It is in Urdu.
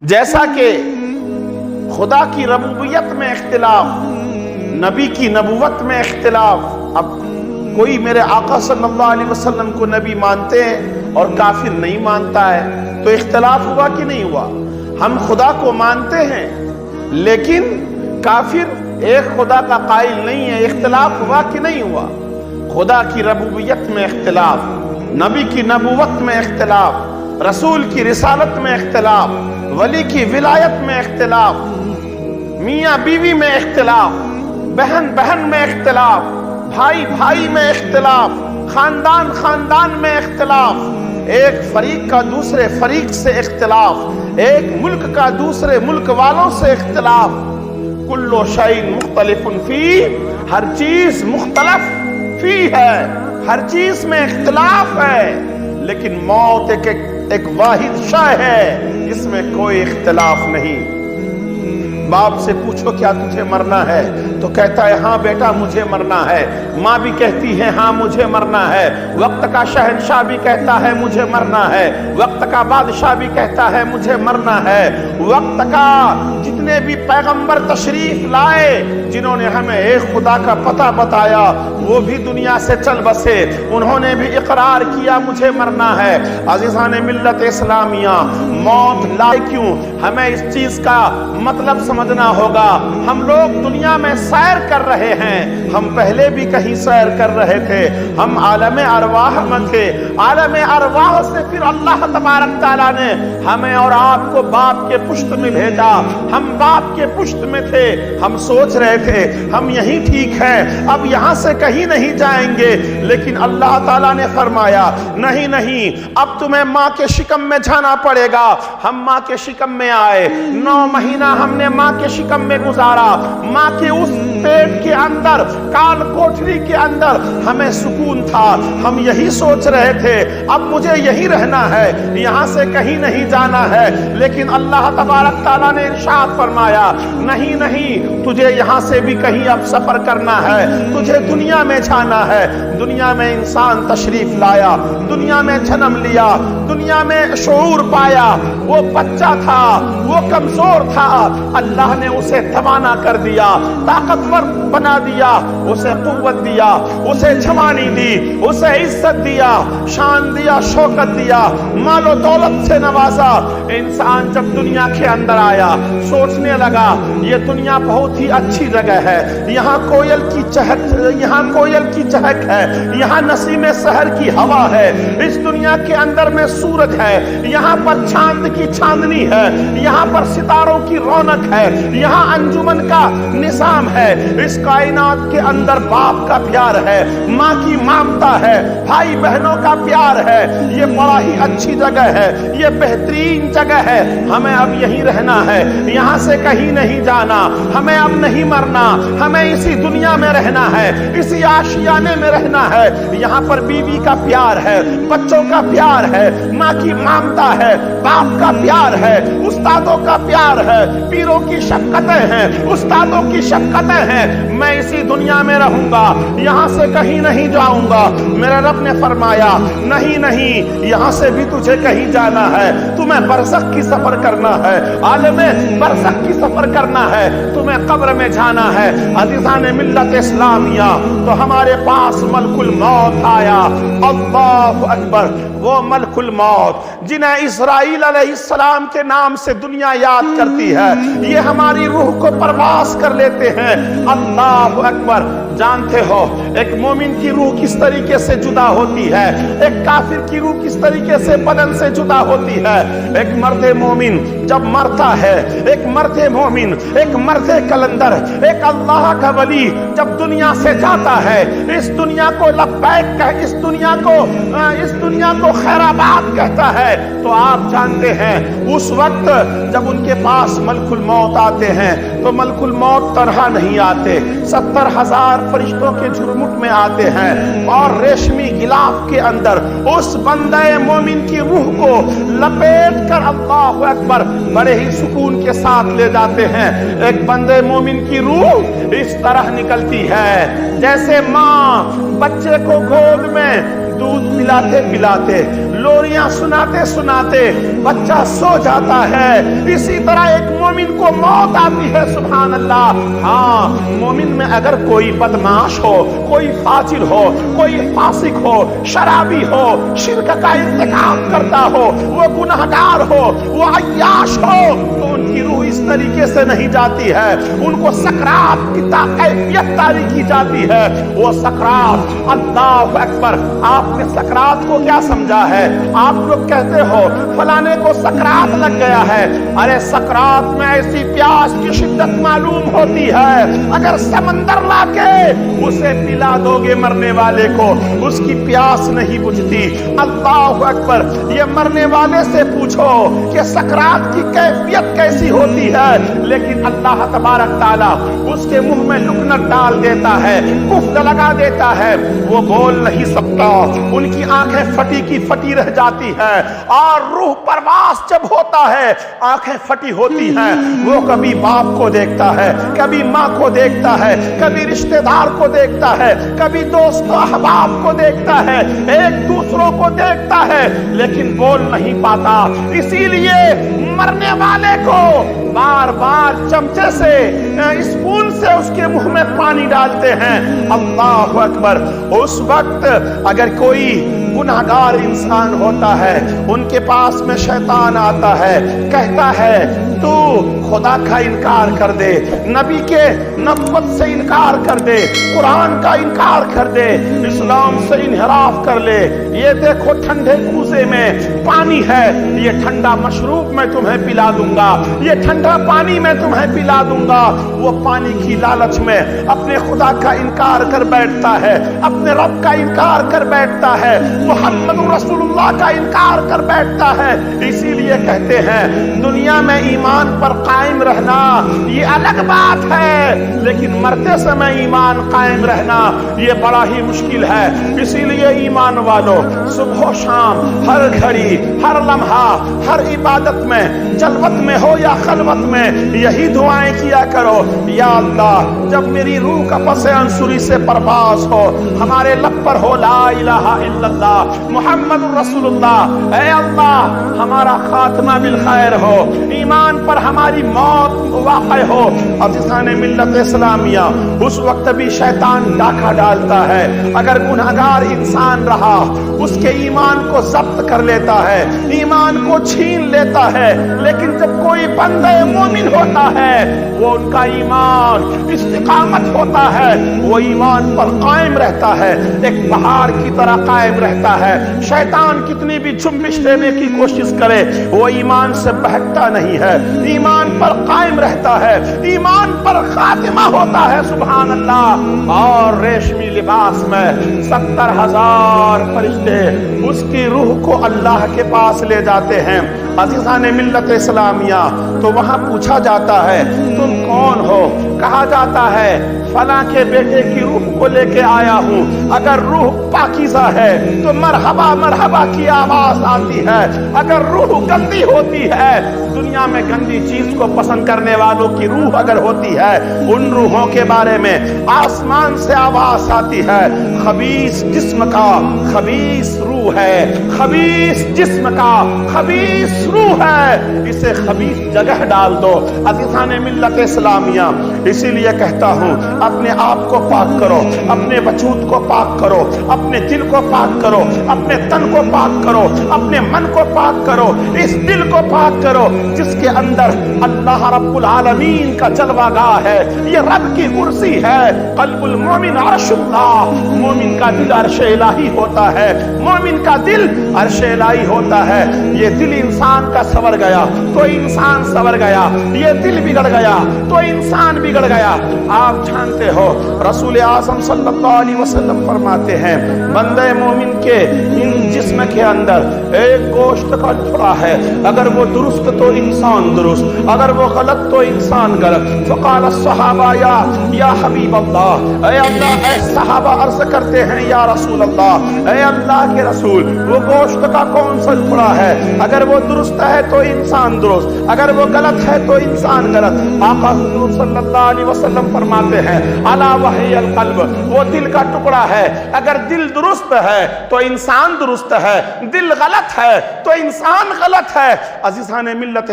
جیسا کہ خدا کی ربوبیت میں اختلاف، نبی کی نبوت میں اختلاف، اب کوئی میرے آقا صلی اللہ علیہ وسلم کو نبی مانتے ہیں اور کافر نہیں مانتا ہے تو اختلاف ہوا کہ نہیں ہوا؟ ہم خدا کو مانتے ہیں لیکن کافر ایک خدا کا قائل نہیں ہے، اختلاف ہوا کہ نہیں ہوا؟ خدا کی ربوبیت میں اختلاف، نبی کی نبوت میں اختلاف، رسول کی رسالت میں اختلاف، ولی کی ولایت میں اختلاف، میاں بیوی میں اختلاف، بہن بہن میں اختلاف، بھائی بھائی میں اختلاف، خاندان خاندان میں اختلاف، ایک فریق کا دوسرے فریق سے اختلاف، ایک ملک کا دوسرے ملک والوں سے اختلاف، کل شیء مختلف فی، ہر چیز مختلف فی ہے، ہر چیز میں اختلاف ہے، لیکن موت ایک واحد شے ہے جس میں کوئی اختلاف نہیں۔ باپ سے پوچھو کیا تجھے مرنا ہے تو کہتا ہے ہاں بیٹا مجھے مرنا ہے، ماں بھی کہتی ہے ہاں مجھے مرنا ہے، وقت کا شہنشاہ بھی کہتا ہے مجھے مرنا ہے، وقت کا بادشاہ بھی کہتا ہے مجھے مرنا ہے، وقت کا جتنے بھی پیغمبر تشریف لائے جنہوں نے ہمیں ایک خدا کا پتہ بتایا وہ بھی دنیا سے چل بسے، انہوں نے بھی اقرار کیا مجھے مرنا ہے۔ عزیزان ملت اسلامیہ، موت لائے کیوں؟ ہمیں اس چیز کا مطلب سمجھنا ہوگا۔ ہم لوگ دنیا میں سیر کر رہے ہیں، ہم پہلے بھی کہیں سیر کر رہے تھے، ہم عالم ارواح میں تھے، عالم ارواح سے پھر اللہ تبارک تعالیٰ نے ہمیں اور آپ کو باپ کے پشت میں بھیجا، ہم باپ کے پشت میں تھے، ہم سوچ رہے تھے ہم یہیں ٹھیک ہیں، اب یہاں سے کہیں نہیں جائیں گے، لیکن اللہ تعالیٰ نے فرمایا نہیں نہیں، اب تمہیں ماں کے شکم میں جانا پڑے گا۔ ہم ماں کے شکم میں آئے، 9 مہینہ ہم نے ماں کے شکم میں گزارا، ماں کے اس پیٹ کے اندر، کال کوٹری کے اندر ہمیں سکون تھا، ہم یہی سوچ رہے تھے اب مجھے یہی رہنا ہے، یہاں سے کہیں نہیں جانا ہے، لیکن اللہ تبارک تعالیٰ نے ارشاد فرمایا نہیں نہیں، تجھے یہاں سے بھی کہیں اب سفر کرنا ہے، تجھے دنیا میں جانا ہے۔ دنیا میں انسان تشریف لایا، دنیا میں جنم لیا، دنیا میں شعور پایا، وہ بچہ تھا، وہ کمزور تھا، اللہ نے اسے توانا کر دیا، طاقتور بنا دیا، اسے قوت دیا، اسے جوانی دی، اسے عزت دیا، شان دیا، شوکت دیا، مال و دولت سے نوازا۔ انسان جب دنیا کے اندر آیا سوچنے لگا یہ دنیا بہت ہی اچھی جگہ ہے، یہاں کوئل کی چہک ہے، یہاں نسیم سحر کی ہوا ہے، اس دنیا کے اندر میں سورج ہے، یہاں پر چاند کی چاندنی ہے، یہاں پر ستاروں کی رونق ہے، یہاں انجمن کا نظام ہے، اس کائنات کے اندر باپ کا پیار ہے، ماں کی ممتا ہے، بھائی بہنوں کا پیار ہے، یہ بڑا ہی اچھی جگہ ہے، یہ بہترین جگہ ہے، ہمیں اب یہیں رہنا ہے، یہاں سے کہیں نہیں جانا، ہمیں اب نہیں مرنا، ہمیں اسی دنیا میں رہنا ہے، اسی آشیانے میں رہنا ہے، یہاں پر بیوی کا پیار ہے، بچوں کا پیار ہے، ماں کی ممتا ہے، باپ کا پیار ہے، استادوں کا پیار ہے، پیروں کی شفقتیں ہیں، استادوں کی شفقتیں ہیں، میں اسی دنیا میں رہوں گا، یہاں سے کہیں نہیں جاؤں گا۔ میرے رب نے فرمایا نہیں نہیں، یہاں سے بھی تجھے کہیں جانا ہے، تمہیں برزخ کی سفر کرنا ہے، عالم برزخ کی سفر کرنا ہے، تمہیں قبر میں جانا ہے۔ عزیزان ملت اسلامیہ، تو ہمارے پاس ملک الموت آیا، اللہ اکبر، وہ ملک الموت جنہیں اسرائیل علیہ السلام کے نام سے دنیا یاد کرتی ہے، یہ ہماری روح کو پرواز کر لیتے ہیں۔ اللہ اکبر، جانتے ہو ایک مومن کی روح کس طریقے سے جدا ہوتی ہے، ایک کافر کی روح کس طریقے سے بدن سے جدا ہوتی ہے؟ ایک مرد مومن جب مرتا ہے، ایک مرد مومن، ایک مرد کلندر، ایک اللہ کا ولی جب دنیا سے جاتا ہے، اس دنیا کو لبیک کہ اس دنیا کو خیر آباد کہتا ہے، تو آپ جانتے ہیں اس وقت جب ان کے پاس ملک الموت آتے ہیں تو ملک الموت تنہا نہیں آتے، 70,000 فرشتوں کے جھرمٹ میں آتے ہیں اور ریشمی غلاف کے اندر اس بندے مومن کی روح کو لپیٹ کر اللہ اکبر بڑے ہی سکون کے ساتھ لے جاتے ہیں۔ ایک بندے مومن کی روح اس طرح نکلتی ہے جیسے ماں بچے کو گود میں دودھ پلاتے پلاتے لوریاں سناتے سناتے بچہ سو جاتا ہے، اسی طرح ایک مومن کو موت آتی ہے۔ سبحان اللہ۔ ہاں، مومن میں اگر کوئی بدمعاش ہو، کوئی فاجر ہو، کوئی فاسق ہو، شرابی ہو، شرک کا ارتکاب کرتا ہو، وہ گنہگار ہو، وہ عیاش ہو، تو ان کی روح اس طریقے سے نہیں جاتی ہے، ان کو سکرات کی کیفیت طاری کی جاتی ہے۔ وہ سکرات، اللہ اکبر، آپ نے سکرات کو کیا سمجھا ہے؟ آپ لوگ کہتے ہو فلانے کو سکرات لگ گیا ہے، ارے سکرات میں ایسی پیاس کی شدت معلوم ہوتی ہے، اگر سمندر لا کے اسے پلا دو گے مرنے والے کو، اس کی پیاس نہیں بجھتی۔ اللہ اکبر۔ یہ مرنے والے سے پوچھو کہ سکرات کی کیفیت کیسی ہوتی ہے، لیکن اللہ تبارک تعالیٰ اس کے منہ میں لکنت ڈال دیتا ہے، کفر لگا دیتا ہے، وہ بول نہیں سکتا، ان کی آنکھیں پھٹی کی پھٹی رہ جاتی ہے، اور روح پرواز جب ہوتا ہے آنکھیں پھٹی ہوتی ہیں۔ وہ کبھی باپ کو دیکھتا ہے، کبھی ماں کو دیکھتا ہے، کبھی رشتہ دار کو دیکھتا ہے، کبھی دوست احباب کو دیکھتا ہے، ایک دوسروں کو دیکھتا ہے، لیکن بول نہیں پاتا۔ اسی لیے مرنے والے کو بار بار چمچے سے، اسپون سے اس کے منہ میں پانی ڈالتے ہیں۔ اللہ اکبر۔ اس وقت اگر کوئی گناہگار انسان ہوتا ہے، ان کے پاس میں شیطان آتا ہے، کہتا ہے تو خدا کا انکار کر دے، نبی کے نبوت سے انکار کر دے، قرآن کا انکار کر دے، اسلام سے انحراف کر لے، یہ دیکھو ٹھنڈے کوزے میں پانی ہے، یہ ٹھنڈا مشروب میں تمہیں پلا دوں گا، یہ ٹھنڈا پانی میں تمہیں پلا دوں گا۔ وہ پانی کی لالچ میں اپنے خدا کا انکار کر بیٹھتا ہے، اپنے رب کا انکار کر بیٹھتا ہے، محمد رسول اللہ کا انکار کر بیٹھتا ہے۔ اسی لیے کہتے ہیں دنیا میں ایمان پر قائم رہنا یہ الگ بات ہے، لیکن مرتے سمے ایمان قائم رہنا یہ بڑا ہی مشکل ہے۔ اسی لیے ایمان والو صبح و شام، ہر گھڑی، ہر لمحہ، ہر عبادت میں، جلوت میں ہو یا خلوت میں، یہی دعائیں کیا کرو، یا اللہ جب میری روح کا پس انصری سے پرواز ہو، ہمارے لب پر ہو لا الہ الا اللہ محمد رسول اللہ، اے اللہ ہمارا خاتمہ بالخیر ہو، ایمان پر ہماری موت واقع ہو۔ عزیزان ملت اسلامیہ، اس وقت بھی شیطان ڈاکہ ڈالتا ہے، اگر گنہگار انسان رہا اس کے ایمان کو ضبط کر لیتا ہے، ایمان کو چھین لیتا ہے، لیکن جب کوئی بندہ مومن ہوتا ہے وہ ان کا ایمان استقامت ہوتا ہے، وہ ایمان پر قائم رہتا ہے، ایک پہاڑ کی طرح قائم رہتا ہے، شیطان کتنی بھی جنبش لینے کی کوشش کرے وہ ایمان سے بہکتا نہیں ہے، ایمان پر قائم رہتا ہے، ایمان پر خاتمہ ہوتا ہے۔ سبحان اللہ۔ اور ریشمی لباس میں 70,000 فرشتے اس کی روح کو اللہ کے پاس لے جاتے ہیں۔ عزیزان ملت اسلامیہ، تو وہاں پوچھا جاتا ہے تم کون ہو؟ کہا جاتا ہے فلاں کے بیٹے کی روح کو لے کے آیا ہوں۔ اگر روح پاکیزہ ہے تو مرحبا مرحبا کی آواز آتی ہے، اگر روح گندی ہوتی ہے، دنیا میں گندی چیز کو پسند کرنے والوں کی روح اگر ہوتی ہے، ان روحوں کے بارے میں آسمان سے آواز آتی ہے، خبیث جسم کا خبیث روح ہے، خبیث جسم کا خبیث روح ہے، اسے خبیث جگہ ڈال دو۔ عزیزان ملت اسلامیہ، اسی لیے کہتا ہوں اپنے آپ کو پاک کرو، اپنے وجود کو پاک کرو، اپنے دل کو پاک کرو، اپنے تن کو پاک کرو، اپنے من کو پاک کرو، اس دل کو پاک کرو جس کے اندر اللہ رب العالمین کا جلوہ گاہ ہے، یہ رب کی کرسی ہے۔ قلب المومن عرش اللہ، مومن کا دل عرش الہی ہوتا ہے، مومن کا دل عرش الہی ہوتا ہے۔ یہ دل انسان کا سور گیا تو انسان سور گیا، یہ دل بگڑ گیا تو انسان بگڑ گیا۔ آپ جانتے ہو رسول اعظم صلی اللہ علیہ وسلم فرماتے ہیں بندہ مومن کے ان جسم کے اندر ایک گوشت کا ٹکڑا ہے، اگر وہ درست تو انسان درست، اگر وہ غلط تو انسان غلط۔ فقال الصحابہ یا حبیب اللہ، اے اللہ، اے صحابہ عرض کرتے ہیں یا رسول اللہ، اے اللہ کے رسول رسول، وہ گوشت کا کون سا ٹکڑا ہے، اگر وہ درست ہے تو انسان درست، اگر وہ غلط ہے تو انسان غلط۔ آقا حضور صلی اللہ علیہ وسلم فرماتے ہیں الا وحی القلب، وہ دل کا ٹکڑا ہے، اگر دل درست ہے تو انسان درست ہے، دل غلط ہے تو انسان غلط ہے۔ عزیزان ملت